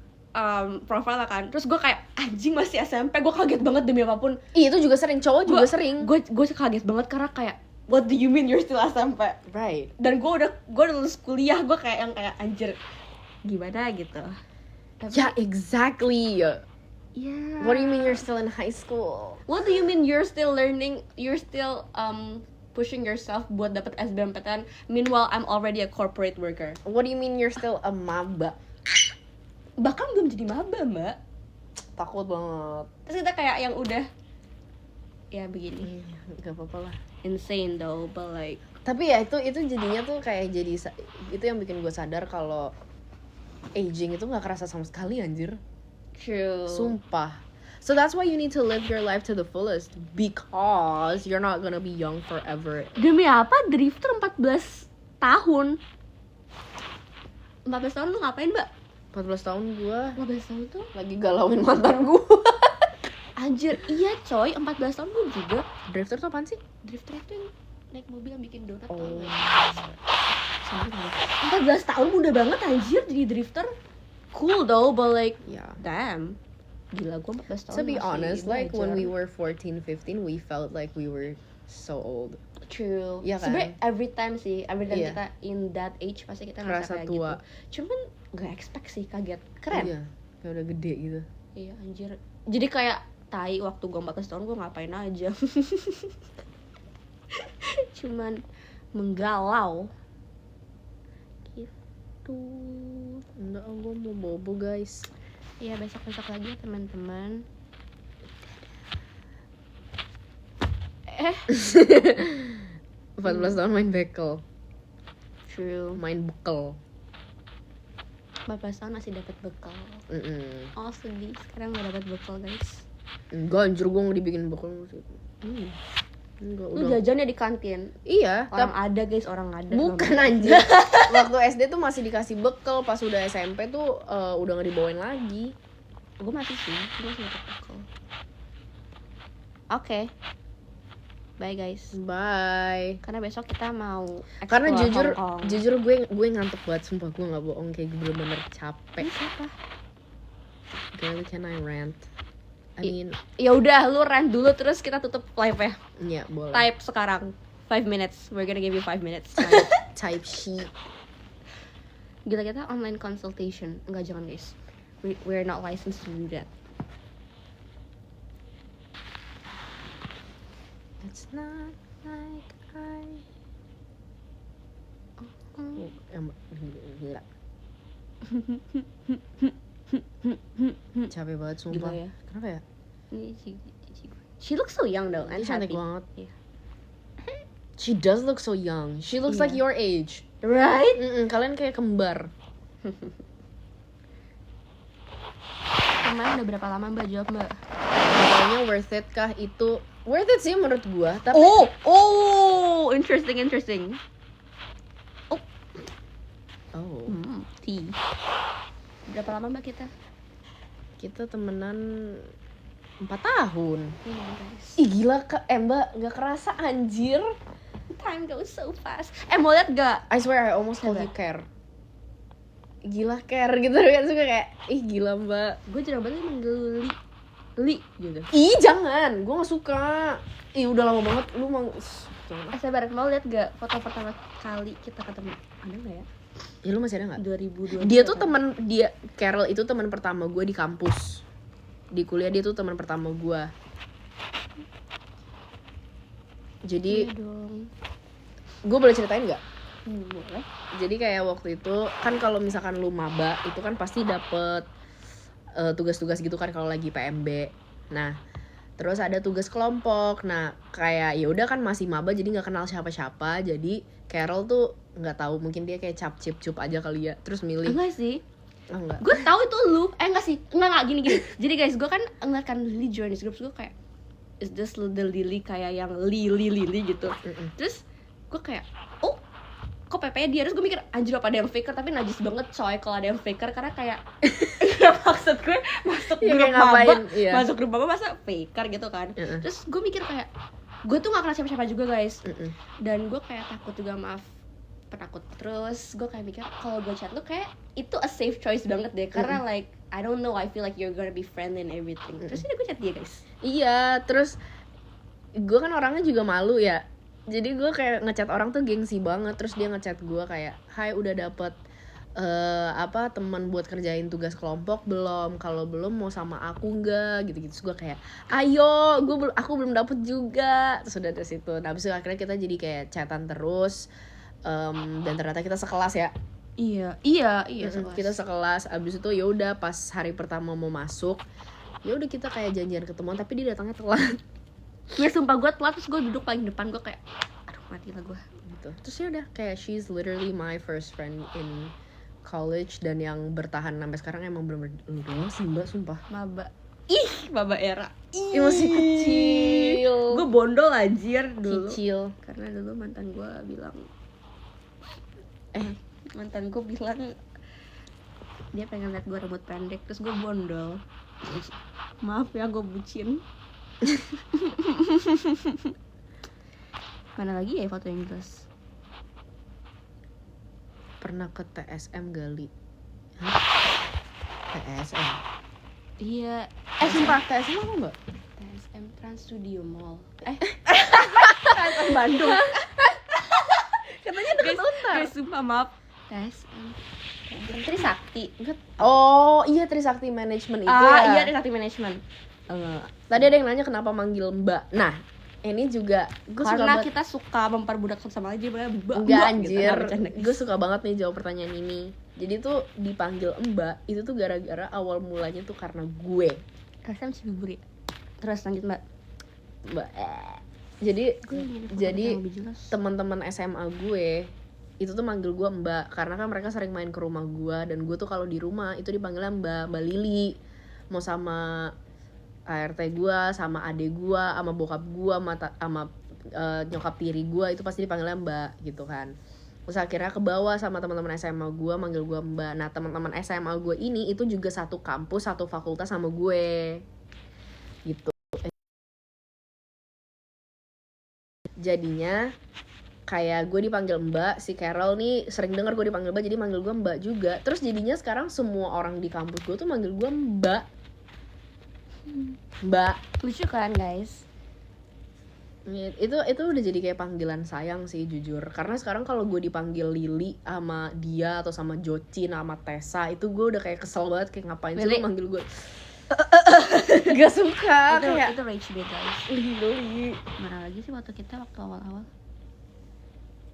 profile lah kan. Terus gue kayak anjing masih SMP, gue kaget banget demi apapun. Itu juga sering, cowok juga sering. Gue kaget banget karena kayak what do you mean you're still SMP? Right. Dan gue udah lulus kuliah, gue kayak yang kayak anjir gimana gitu. Tapi, Yeah, exactly. yeah. What do you mean you're still in high school? What do you mean you're still learning? You're still pushing yourself buat dapat SBMPTN. Meanwhile, I'm already a corporate worker. What do you mean you're still a maba? Bahkan belum jadi maba, Mbak. Takut banget. Terus kita kayak yang udah ya begini. Gak apa-apa lah. Insane though, but like. Tapi ya itu jadinya tuh kayak jadi itu yang bikin gue sadar kalau aging itu nggak kerasa sama sekali anjir. True. Sumpah. So that's why you need to live your life to the fullest because you're not gonna be young forever. Demi apa? Drifter 14 tahun. 14 tahun lu ngapain, Mbak? 14 tahun gue 14 tahun tuh lagi galauin mantan gue. anjir, iya coy, 14 tahun gue juga. Drifter tuh apaan sih? Drifter itu yang naik mobil yang bikin donat. Oh. Tau gak? 14 tahun muda banget anjir jadi drifter. Cool though, but like Yeah. damn. Gila, gue 14 tahun To be masih honest, like when we belajar. were 14, 15, we felt like we were so old. True. Iya kan? Sebenernya every time Iya. kita in that age pasti kita Ngerasa ngerasa kayak tua. gitu. Cuman gak expect sih, kaget. Keren. Iya, kayak udah gede gitu. Iya anjir. Jadi kayak tai waktu gue 14 tahun gue ngapain aja. Cuman menggalau. Gitu. Enggak, gue mau bobo guys. Ya besok-besok lagi ya teman-teman. 14 tahun main bekel, True. main bekel. 14 tahun masih dapat bekal. Oh sedih, sekarang gak dapat bekal guys. Enggak, anjir gue mau dibikin bekel maksudnya. Enggak, Lu udah. jajan ya di kantin. Iya, Orang ada guys, orang ada. bukan anjir. Waktu SD tuh masih dikasih bekel, pas udah SMP tuh udah gak dibawain lagi. Gue masih sih, gue masih dapat bekal. Oke. Bye guys. Bye. Karena besok kita mau Karena explore Hong Kong. jujur gue ngantuk banget, sumpah gue nggak bohong, kayak bener-bener capek. Ini siapa? Girl, can I rant? I mean, Ya udah, lu rant dulu terus kita tutup live ya. ya boleh. Type sekarang 5 minutes. We're gonna give you 5 minutes. Type sheet. Gila, kita online consultation. Enggak, jangan guys. We're not licensed to do that. It's not like I. Gila. Capek banget sumpah. Gila ya. Kenapa ya? Ini she looks so young though and Dia cantik happy. banget. Iya. She does look so young. She looks Iya. like your age. Right? Kalian kayak kembar. Kemarin udah berapa lama Mbak jawab Mbak? Makanya worth it kah itu? Worth it sih menurut gua. Tapi Interesting. oh, Tea. Berapa lama Mbak kita? kita temenan 4 tahun. Iya guys. Ih gila Mbak, gak kerasa anjir. Time goes so fast. Mau liat gak? I swear I almost called you Care. Gila Care gitu kan, suka kayak ih gila Mbak. Gue jarang banget manggil Li gitu. Ih jangan, gue gak suka. Ih udah lama banget lu mau jangan. Sabar, mau liat gak foto pertama kali kita ketemu? Ada gak ya? Ya lu masih ada gak? 2020. Dia tuh Carol itu teman pertama gue di kampus. Di kuliah dia tuh teman pertama gue. Jadi Iya dong. gue boleh ceritain gak? Boleh. Jadi kayak waktu itu kan kalau misalkan lu maba itu kan pasti dapet tugas-tugas gitu kan kalau lagi PMB. Nah, terus ada tugas kelompok. Nah, kayak ya udah kan masih maba jadi nggak kenal siapa-siapa. Jadi Carol tuh nggak tahu, mungkin dia kayak cap-cip-cup aja kali ya. Terus milih. Enggak sih. Oh, enggak. Gue tahu itu lu. Enggak sih. Enggak gini. Jadi guys, gue kan ngeliat kan Lily join this group, gue kayak is this the Lily kayak yang Lily gitu. Terus gue kayak oh kok PP dia, terus gue mikir anjir apa ada yang faker, tapi najis banget coy kalau ada yang faker karena kayak maksud gue masuk Ya, grup kayak ngapain, maba, iya. masuk grup maba masa faker gitu kan. Terus gue mikir kayak gue tuh gak kenal siapa-siapa juga guys, dan gue kayak takut juga, penakut. Terus gue kayak mikir kalau gue chat lu kayak itu a safe choice banget deh, karena like I don't know, I feel like you're gonna be friendly and everything. Terus ini gue chat dia guys. Iya, terus gue kan orangnya juga malu ya. Jadi gue kayak ngechat orang tuh gengsi banget. Terus dia ngechat gue kayak, "Hai, udah dapet teman buat kerjain tugas kelompok belum? Kalau belum mau sama aku nggak?" Gitu-gitu. Terus gue kayak, "Ayo, aku belum dapet juga." Terus udah dari situ. Nah, abis itu akhirnya kita jadi kayak chatan terus. Dan ternyata kita sekelas ya. Iya, sekelas. Kita sekelas. Abis itu ya udah pas hari pertama mau masuk, ya udah kita kayak janjian ketemuan, tapi dia datangnya telat. Ya sumpah gue telat, terus gue duduk paling depan, gue kayak aduh mati lah gue Gitu. Terus ya udah kayak she's literally my first friend in college, dan yang bertahan sampai sekarang emang bener-bener lu doang sih mbak, sumpah. maba era. Masih kecil. Gue bondol anjir dulu. Kecil. Karena dulu mantan gue bilang dia pengen liat gue rambut pendek, terus gue bondol. Maaf ya, gue bucin. Mana lagi ya foto yang jelas? Pernah ke TSM Gali. Hah? TSM? Iya. Sumpah TSM apa mbak? TSM Trans Studio Mall. TSM Bandung. Katanya deket Untar. Guys, sumpah maaf. TSM Trisakti. Oh iya, Trisakti Management itu ya. Iya, Trisakti Management. Tadi ada yang nanya kenapa manggil mbak. Nah, ini juga gue suka Karena banget. kita suka memperbudak satu sama lain, jadi mbak. Enggak anjir, Gitu. gue suka banget nih jawab pertanyaan ini. Jadi tuh dipanggil mbak itu tuh gara-gara awal mulanya tuh karena gue. TSM Cibubur ya. Terus lanjut mbak. Jadi teman-teman SMA gue itu tuh manggil gue mbak karena kan mereka sering main ke rumah gue, dan gue tuh kalau di rumah itu dipanggilnya mbak Lili. Mau sama ART gue, sama adek gue, sama bokap gue, sama nyokap tiri gue, itu pasti dipanggilnya mbak gitu kan. Terus akhirnya ke bawah sama teman-teman SMA gue manggil gue mbak. Nah, teman-teman SMA gue ini itu juga satu kampus, satu fakultas sama gue gitu. Jadinya kayak gue dipanggil mbak, si Carol nih sering denger gue dipanggil mbak, jadi manggil gue mbak juga. Terus jadinya sekarang semua orang di kampus gue tuh manggil gue mbak. Lucu kan guys? Itu udah jadi kayak panggilan sayang sih jujur. Karena sekarang kalau gue dipanggil Lili sama dia atau sama Jocin sama Tessa, itu gue udah kayak kesel banget, kayak ngapain sih lu manggil gue. Gak suka. Itu rage bait guys. Lili. Mana lagi sih waktu awal-awal.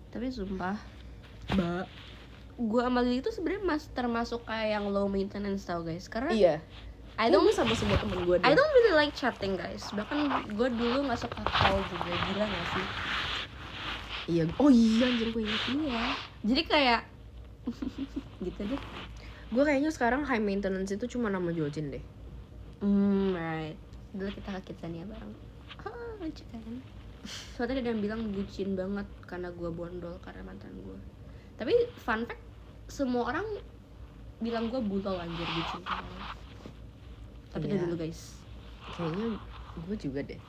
Tapi sumpah, Mbak. gue sama Lili itu sebenarnya termasuk kayak yang low maintenance tau guys. Karena Iya. I don't sama semua temen gue. I don't really like chatting guys. Bahkan gue dulu nggak suka call juga, gila nggak sih? Iya. Oh iya anjir, gue inget. Iya. Jadi kayak gitu deh. Gue kayaknya sekarang high maintenance itu cuma nama Jocin deh. Right. Dulu kita ke Kidzania bareng. Lucu kan? Soalnya ada yang bilang bucin banget karena gue bondol karena mantan gue. Tapi fun fact, semua orang bilang gue bulol anjir bucin. Tapi Iya. dulu guys. Kayaknya gue juga deh.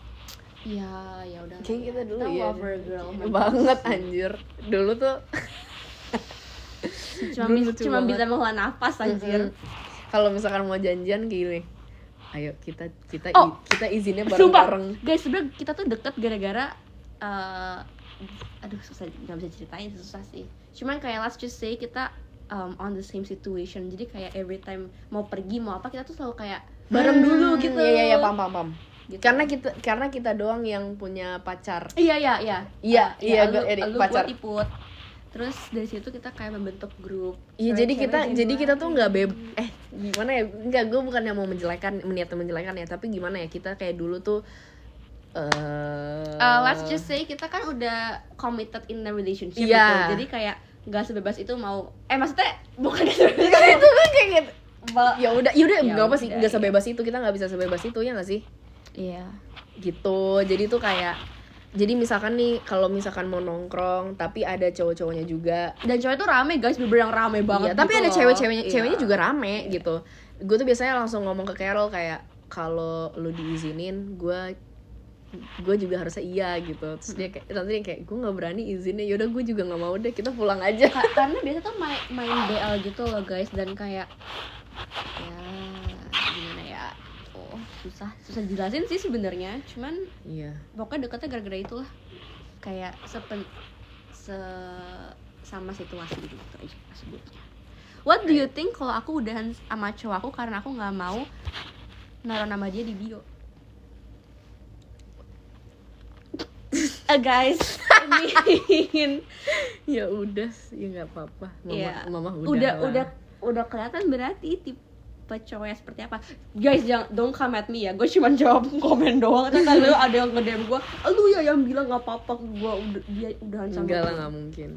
Iya, ya udah. Kayak kita dulu kita ya. lover girl Banget anjir. Dulu tuh cuma bisa menghela nafas anjir. Kalau misalkan mau janjian gini, ayo kita izinnya Sumpah, bareng-bareng. guys, sebenernya kita tuh deket gara-gara aduh susah, nggak bisa ceritain, susah sih. Cuman kayak let's just say kita on the same situation. Jadi kayak every time mau pergi mau apa kita tuh selalu kayak bareng dulu gitu. Iya, paham. Gitu. Karena kita doang yang punya pacar. Iya, Gue pacar. Gue tiput. Terus dari situ kita kayak membentuk grup. Iya, jadi kita tuh nggak gimana ya? Enggak, gue bukan yang mau niat menjelekan ya, tapi gimana ya, kita kayak dulu tuh let's just say kita kan udah committed in a relationship Iya. gitu. Jadi kayak nggak sebebas itu mau maksudnya bukan sebebas itu. itu kan kayak gitu. Ya udah nggak apa sih, udah, nggak sebebas itu, kita nggak bisa sebebas itu ya nggak sih? Iya. Gitu. Jadi tuh kayak, jadi misalkan nih kalau misalkan mau nongkrong tapi ada cowok-cowoknya juga. Dan cowok itu rame guys, bener-bener yang rame banget. Iya, tapi gitu ada loh. ceweknya Iya. juga rame gitu. Gue tuh biasanya langsung ngomong ke Carol kayak, kalau lu diizinin gue juga harusnya iya gitu. Terus dia kayak gue nggak berani izinnya, yaudah gue juga nggak mau deh, kita pulang aja. Karena biasa tuh main BL gitu loh guys, dan kayak gimana ya, susah jelasin sih sebenarnya, cuman Iya. pokoknya deketnya gara-gara itulah, kayak sama situasi gitu aja sebutnya. What do you think kalau aku udahan sama cowok aku karena aku nggak mau naruh nama dia di bio? Guys, I mean, Ya udah sih, nggak apa-apa. Mama udah kelihatan berarti tipe cowoknya seperti apa. Guys, don't come at me ya, gue cuma jawab komen doang. Ternyata lu ada yang nge-DM gue, lu ya yang bilang nggak apa-apa gue udahan sama enggak lah, gue. nggak mungkin.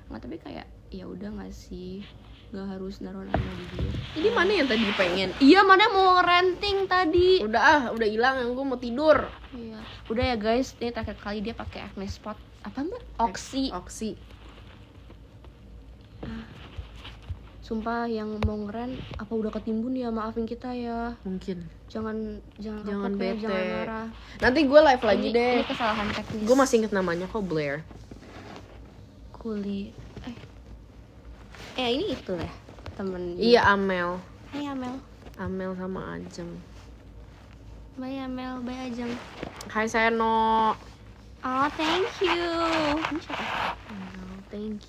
Nggak, tapi kayak ya udah nggak sih, nggak harus naruh nama di dia. Ini mana yang tadi pengen? Iya, mana mau renting tadi. Udah hilang, gue mau tidur. Iya, udah ya guys, ini terakhir kali dia pakai acne spot. Apa mbak? Oxy. Sumpah yang mau ngeren apa udah ketimbun ya, maafin kita ya. Mungkin. Jangan Jangan kapok ya, bete. jangan marah. Nanti gue live lagi Ini deh. kesalahan teknis. Gue masih inget namanya kok, Blair. Kuli. Ini itu ya temen. Iya, Amel. Hai Amel. Amel sama Ajeng. Bye Amel, bye Ajeng. Hai Seno. Oh, thank you. Ini siapa?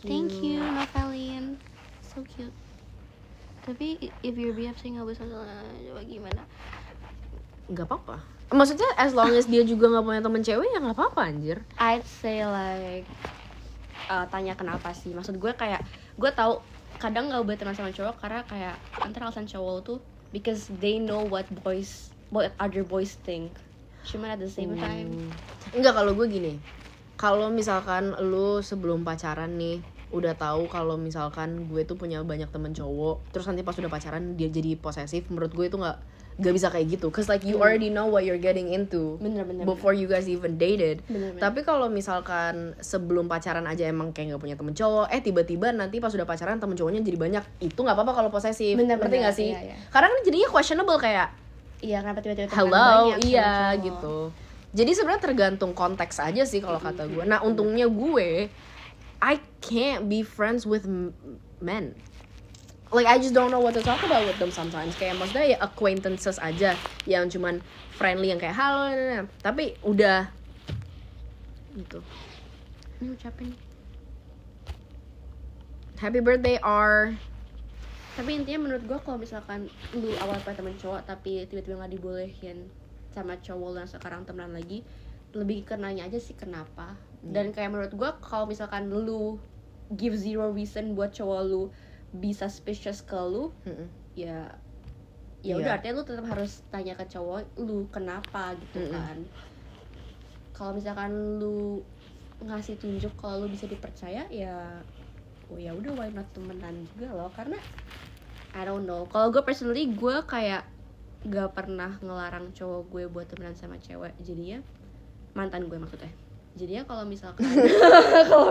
Thank you. Novelin. So cute. Tapi if you're BFC nggak bisa coba gimana? Nggak apa-apa. Maksudnya as long as dia juga nggak punya temen cewek ya nggak apa-apa anjir. I'd say like tanya kenapa sih? Maksud gue kayak gue tahu kadang nggak boleh teman sama cowok karena kayak antara alasan cowok tuh because they know what other boys think. Cuman at the same time Enggak, kalau gue gini. Kalau misalkan lu sebelum pacaran nih udah tahu kalau misalkan gue tuh punya banyak temen cowok, terus nanti pas udah pacaran dia jadi posesif, menurut gue itu nggak bisa kayak gitu, cause like you already know what you're getting into bener. before you guys even dated. Bener. Tapi kalau misalkan sebelum pacaran aja emang kayak nggak punya temen cowok, tiba-tiba nanti pas udah pacaran temen cowoknya jadi banyak, itu nggak apa-apa kalau posesif. Bener, Ngerti nggak sih? iya. Karena kan jadinya questionable kayak Iya, kenapa tiba-tiba teman hello, banyak iya sama cowok? gitu. Jadi sebenarnya tergantung konteks aja sih kalau kata gue. Nah untungnya gue, I can't be friends with men. Like I just don't know what to talk about with them sometimes. Kayak maksudnya ya acquaintances aja, yang cuman friendly yang kayak halo, tapi udah gitu. Ini ucapin. Happy birthday R. Tapi intinya menurut gue kalau misalkan lu awal punya temen cowok tapi tiba-tiba nggak dibolehin sama cowok lu yang sekarang temenan lagi, lebih ke nanya aja sih kenapa. Dan kayak menurut gue kalau misalkan lu give zero reason buat cowok lu be suspicious ke lu, ya udah artinya lu tetap harus tanya ke cowok lu kenapa gitu kan. Kalau misalkan lu ngasih tunjuk kalau lu bisa dipercaya, ya udah why not temenan juga loh. Karena I don't know, kalau gue personally gue kayak gak pernah ngelarang cowok gue buat temenan sama cewek. Jadinya mantan gue maksudnya. Jadinya kalau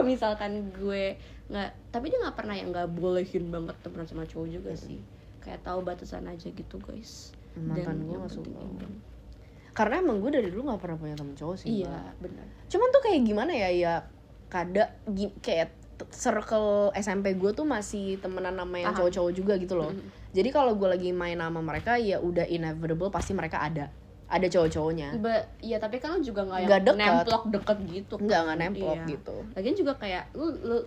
misalkan gue nggak, tapi dia nggak pernah yang nggak bolehin banget temenan sama cowok juga sih. Kayak tahu batasan aja gitu guys. Mantan gue yang nggak suka. penting Karena emang gue dari dulu nggak pernah punya temen cowok sih. iya benar. Cuman tuh kayak gimana ya kayak circle SMP gue tuh masih temenan sama yang cowok-cowok juga gitu loh. Jadi kalau gue lagi main sama mereka ya udah inevitable pasti mereka ada cowok-cowoknya. Iya tapi kan lu juga nggak Nggak yang deket. nemplok deket gitu. Nggak nemplok Iya. gitu. Lagian juga kayak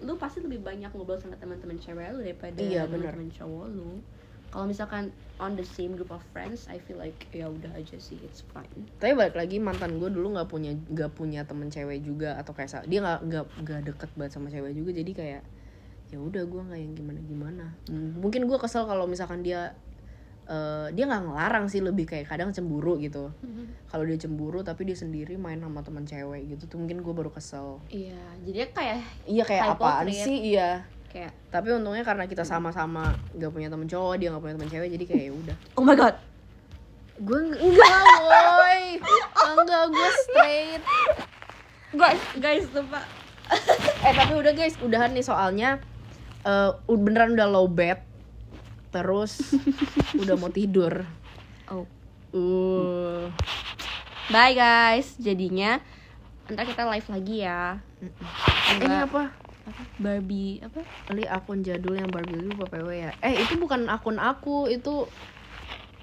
lu pasti lebih banyak ngobrol sama teman-teman cewek lu daripada teman-teman cowok lu. Kalau misalkan on the same group of friends, I feel like ya udah aja sih, it's fine. Tapi balik lagi mantan gue dulu nggak punya temen cewek juga, atau kayak dia nggak deket banget sama cewek juga, jadi kayak ya udah gue nggak yang gimana. Mungkin gue kesel kalau misalkan dia nggak ngelarang sih, lebih kayak kadang cemburu gitu. Kalau dia cemburu tapi dia sendiri main sama teman cewek gitu tuh mungkin gue baru kesel. Iya, jadi kayak Kayak apaan sih, iya. Kayak Tapi untungnya karena kita sama-sama gak punya temen cowok, dia gak punya temen cewek, jadi kayak ya udah. oh my god, Gue enggak woy, enggak, gue straight. guys lupa. Tapi udah guys, udahan nih soalnya beneran udah low bed. Terus udah mau tidur. Oh. Bye guys, jadinya ntar kita live lagi ya. Ini apa? Barbie apa? Ini akun jadul yang Barbie itu PW ya. Itu bukan akun aku, itu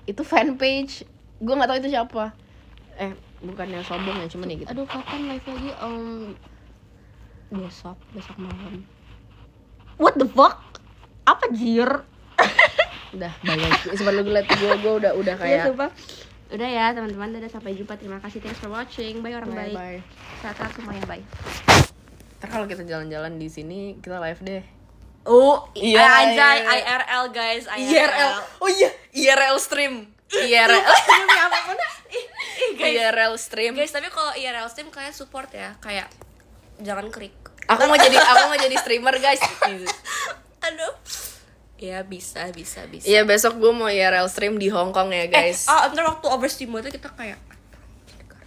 Itu fanpage. Gue nggak tahu itu siapa. Bukannya sombong ya, cuman ya gitu. Aduh, kapan live lagi? Besok malam. What the fuck? Apa jir? Udah banyak. Sebenarnya gue liat gue udah Iya, kayak. sumpah. Udah ya teman-teman, dadah, sampai jumpa. Terima kasih, thanks for watching. Bye orang baik. Bye. Sehat semuanya, bye. Ntar kalau kita jalan-jalan di sini kita live deh. Oh, Iya, anjay, iya. IRL guys, IRL. Oh iya, IRL stream. IRL. Demi apapun. Guys. IRL stream. Guys, tapi kalau IRL stream kalian support ya, kayak jangan klik. Aku mau jadi streamer, guys. Aduh. Ya bisa. Iya, besok gue mau IRL stream di Hong Kong ya, guys. Ntar waktu overstream itu kita kayak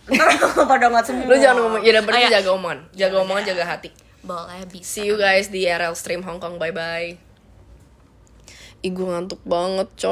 ntar pada nggak semua. Lu jangan ngomong, ya berarti Oh, iya. jaga omongan. Jaga omongan, jaga hati. Boleh, bisa. See you guys di IRL stream Hong Kong. Bye bye. Ih, gue ngantuk banget, coy.